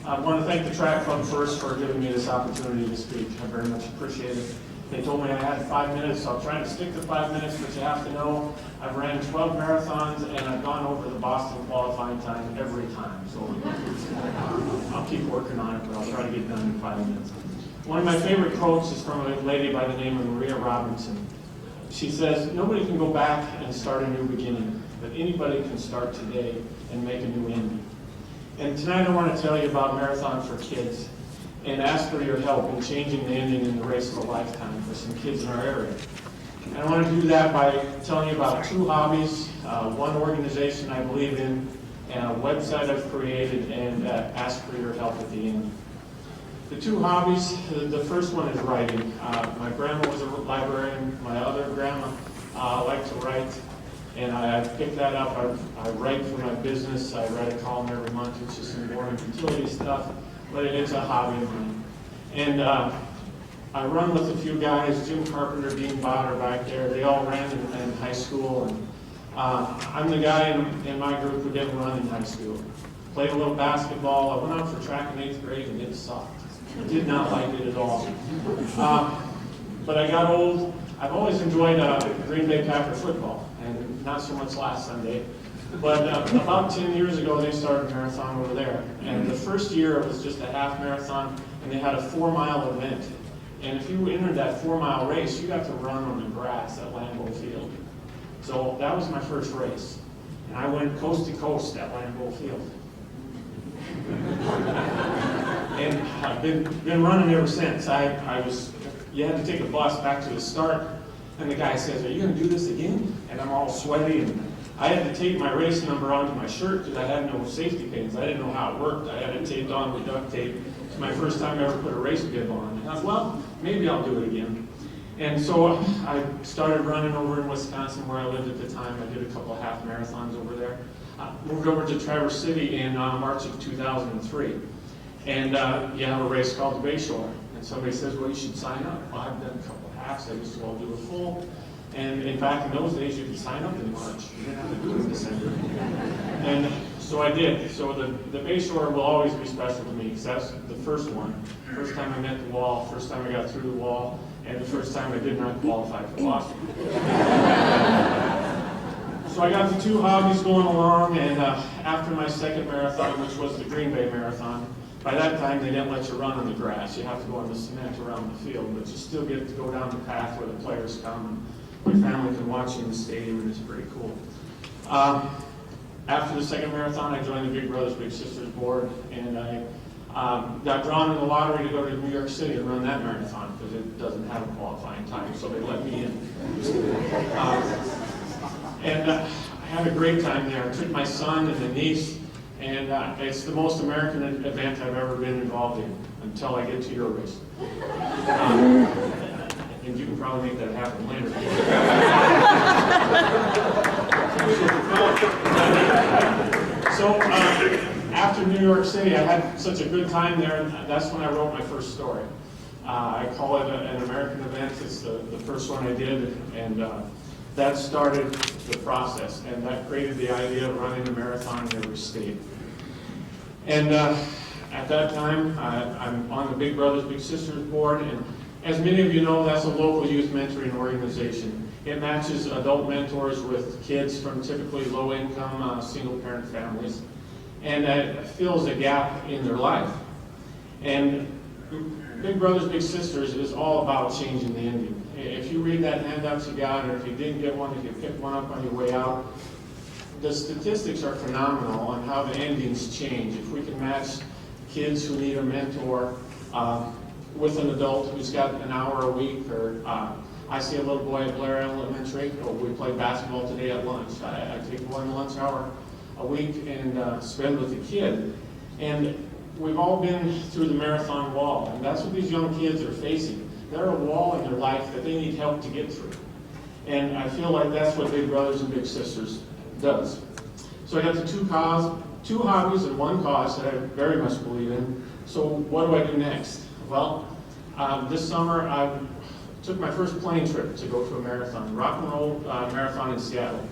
I want to thank the track club first for giving me this opportunity to speak. I very much appreciate it. They told me I had 5 minutes, so I'll try to stick to 5 minutes, but you have to know I've ran 12 marathons and I've gone over the Boston qualifying time every time. So I'll keep working on it, but I'll try to get done in 5 minutes. One of my favorite quotes is from a lady by the name of Maria Robinson. She says, "Nobody can go back and start a new beginning, but anybody can start today and make a new ending." And tonight I want to tell you about Marathon4Kids and ask for your help in changing the ending in the race of a lifetime for some kids in our area. And I want to do that by telling you about 2 hobbies, one organization I believe in, and a website I've created, and ask for your help at the end. The 2 hobbies, the first one is writing. My grandma was a librarian. My other grandma liked to write, and I picked that up. I write for my business. I write a column every month, which is some boring utility stuff, but it is a hobby of mine. And I run with a few guys, Jim Carpenter, Dean Botter back there. They all ran in high school, and I'm the guy in my group who didn't run in high school. Played a little basketball. I went out for track in 8th grade, and it sucked. I did not like it at all. But I got old. I've always enjoyed Green Bay Packer football, and not so much last Sunday. But about 10 years ago, they started a marathon over there. And the first year, it was just a half marathon, and they had a 4-mile event. And if you entered that 4-mile race, you got to run on the grass at Lambeau Field. So that was my first race. And I went coast to coast at Lambeau Field. And I've been running ever since. You had to take a bus back to the start, and the guy says, "Are you going to do this again?" And I'm all sweaty, and I had to tape my race number onto my shirt because I had no safety pins. I didn't know how it worked. I had it taped on with duct tape. It's my first time I ever put a race bib on. And I thought, well, maybe I'll do it again. And so I started running over in Wisconsin where I lived at the time. I did a couple of half marathons over there. Moved over to Traverse City in March of 2003. And you have a race called the Bayshore. And somebody says, "Well, you should sign up." Well, I've done a couple of halves. I used to all do a full. And in fact, in those days, you could sign up in March. You didn't have to do it in December. And so I did. So the Bayshore will always be special to me because that's the first one. First time I met the wall, first time I got through the wall, and the first time I did not qualify for Boston. So I got the 2 hobbies going along, and after my second marathon, which was the Green Bay Marathon, by that time they didn't let you run on the grass. You have to go on the cement around the field, but you still get to go down the path where the players come. My family can watch you in the stadium, and it's pretty cool. After the second marathon, I joined the Big Brothers Big Sisters board, and I got drawn in the lottery to go to New York City and run that marathon because it doesn't have a qualifying time, so they let me in. I had a great time there. I took my son and a niece, and it's the most American event I've ever been involved in until I get to your race. And you can probably make that happen later. So after New York City, I had such a good time there, and that's when I wrote my first story. I call it an American event. It's the first one I did, and that started the process, and that created the idea of running a marathon in every state. And at that time, I'm on the Big Brothers Big Sisters board, and as many of you know, that's a local youth mentoring organization. It matches adult mentors with kids from typically low-income, single-parent families, and it fills a gap in their life. And Big Brothers Big Sisters is all about changing the ending. If you read that handout you got, or if you didn't get one, if you picked one up on your way out, the statistics are phenomenal on how the endings change. If we can match kids who need a mentor with an adult who's got an hour a week, or I see a little boy at Blair Elementary, or we play basketball today at lunch. I take one lunch hour a week and spend with the kid. And we've all been through the marathon wall, and that's what these young kids are facing. They're a wall in their life that they need help to get through. And I feel like that's what Big Brothers and Big Sisters does. So I got the 2 hobbies and 1 cause that I very much believe in. So what do I do next? Well, this summer I took my first plane trip to go to a marathon, rock and roll marathon in Seattle.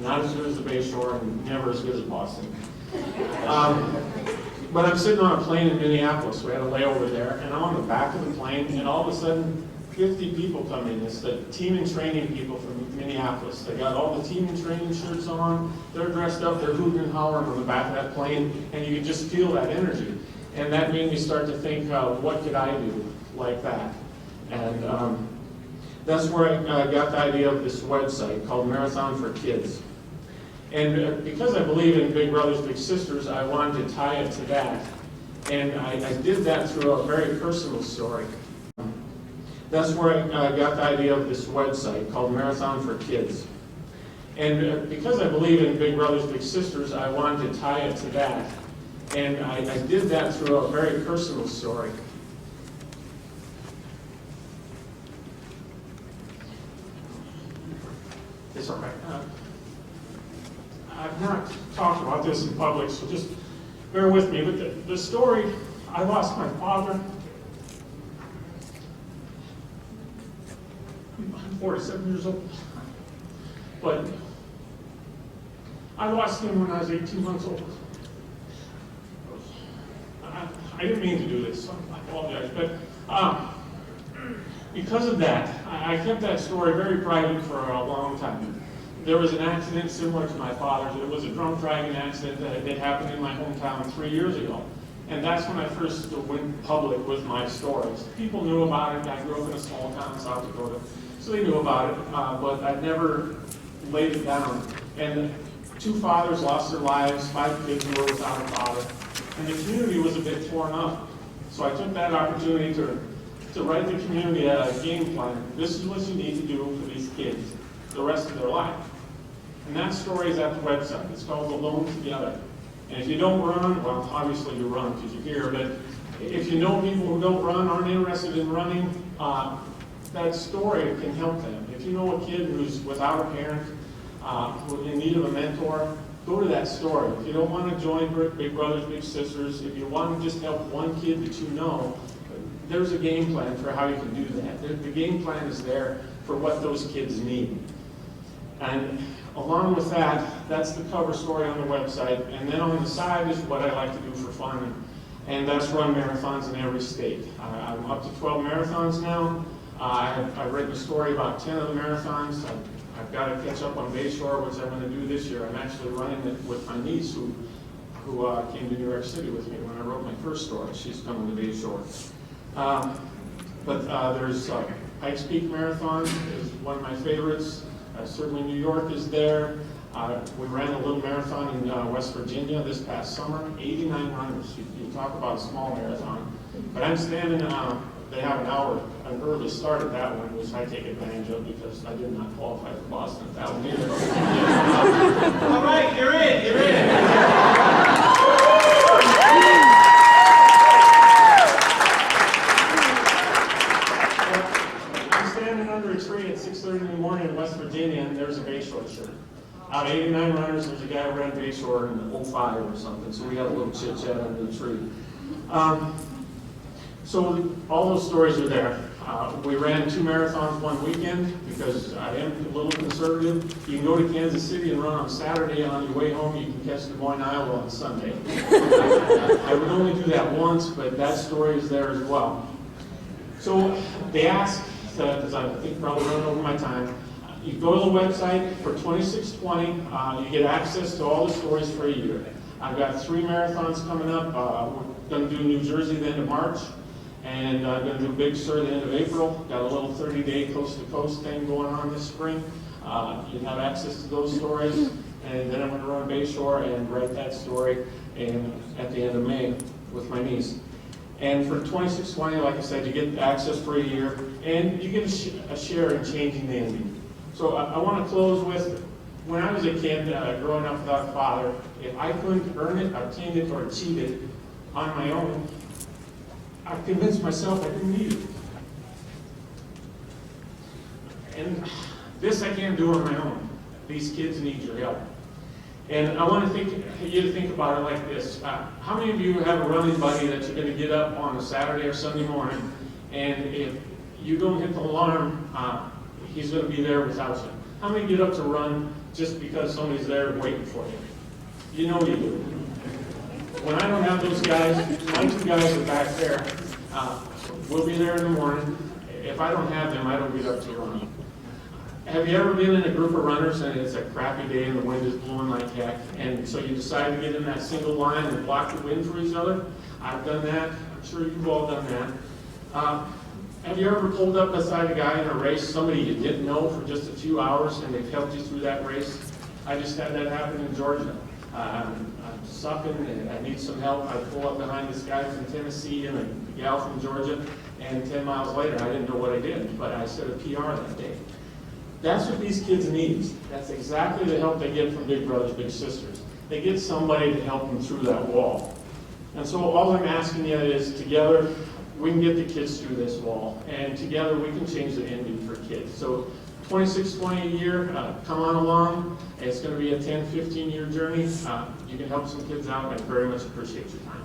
Not as good as the Bayshore and never as good as Boston. But I'm sitting on a plane in Minneapolis. We had a layover there, and I'm on the back of the plane, and all of a sudden, 50 people come in. It's the team and training people from Minneapolis. They got all the team and training shirts on. They're dressed up. They're hooting and hollering on the back of that plane, and you can just feel that energy. And that made me start to think, what could I do like that? And that's where I got the idea of this website called Marathon4Kids. And because I believe in Big Brothers, Big Sisters, I wanted to tie it to that. And I did that through a very personal story. That's where I got the idea of this website called Marathon4Kids. And because I believe in Big Brothers, Big Sisters, I wanted to tie it to that. And I did that through a very personal story. It's all right. I've not talked about this in public, so just bear with me. But the story, I lost my father. I'm 47 years old. But I lost him when I was 18 months old. I didn't mean to do this, so I apologize. But because of that, I kept that story very private for a long time. There was an accident similar to my father's. It was a drunk driving accident that happened in my hometown 3 years ago. And that's when I first went public with my stories. People knew about it. I grew up in a small town in South Dakota, so they knew about it, but I never laid it down. And 2 fathers lost their lives, 5 kids who were without a father, and the community was a bit torn up. So I took that opportunity to write the community a game plan. This is what you need to do for these kids the rest of their life. And that story is at the website. It's called Alone Together. And if you don't run, well, obviously you run because you're here, but if you know people who don't run, aren't interested in running, that story can help them. If you know a kid who's without a parent, who's in need of a mentor, go to that story. If you don't want to join Big Brothers, Big Sisters, if you want to just help one kid that you know, there's a game plan for how you can do that. The game plan is there for what those kids need. And along with that, that's the cover story on the website. And then on the side is what I like to do for fun, and that's run marathons in every state. I'm up to 12 marathons now. I've written a story about 10 of the marathons. I've got to catch up on Bayshore, which I'm going to do this year. I'm actually running it with my niece who came to New York City with me when I wrote my first story. She's coming to Bayshore. But there's Pikes Peak Marathon is one of my favorites. Certainly New York is there. We ran a little marathon in West Virginia this past summer. 89 runners. You talk about a small marathon. But I'm standing, they have an early start at that one, which I take advantage of because I did not qualify for Boston at that one either. All right, you're in. I'm standing under a tree at 6:30 in the morning in West Virginia, and there's a Bayshore shirt. Out of 89 runners, there's a guy who ran Bayshore in 05 or something, so we had a little chit-chat under the tree. So all those stories are there. We ran 2 marathons one weekend because I am a little conservative. You can go to Kansas City and run on Saturday, and on your way home you can catch Des Moines, Iowa on Sunday. I would only do that once, but that story is there as well. So they ask, because I think probably running over my time, you go to the website for $26.20. You get access to all the stories for a year. I've got 3 marathons coming up. We're going to do New Jersey the end of March, and I'm going to do Big Sur the end of April. Got a little 30-day coast-to-coast thing going on this spring. You have access to those stories, and then I'm going to run Bayshore and write that story at the end of May with my niece. And for $26.20, like I said, you get access for a year, and you get a share in changing the ending. So I want to close with, when I was a kid growing up without a father, if I couldn't earn it, obtain it, or achieve it on my own, I convinced myself I didn't need it. And this I can't do on my own. These kids need your help. And I want you to think about it like this. How many of you have a running buddy that you're going to get up on a Saturday or Sunday morning, and if you don't hit the alarm, he's going to be there without you? How many get up to run just because somebody's there waiting for you? You know you do. when I don't have those guys, my two guys are back there. We'll be there in the morning. If I don't have them, I don't get up to run. Have you ever been in a group of runners and it's a crappy day and the wind is blowing like heck, and so you decide to get in that single line and block the wind for each other? I've done that. I'm sure you've all done that. Have you ever pulled up beside a guy in a race, somebody you didn't know for just a few hours, and they've helped you through that race? I just had that happen in Georgia. I'm sucking and I need some help. I pull up behind this guy from Tennessee and a gal from Georgia, and 10 miles later, I didn't know what I did, but I set a PR that day. That's what these kids need. That's exactly the help they get from big brothers, big sisters. They get somebody to help them through that wall. And so all I'm asking you is, together, we can get the kids through this wall, and together we can change the ending for kids. So $26.20 a year, come on along. It's going to be a 10, 15-year journey. You can help some kids out, and I very much appreciate your time.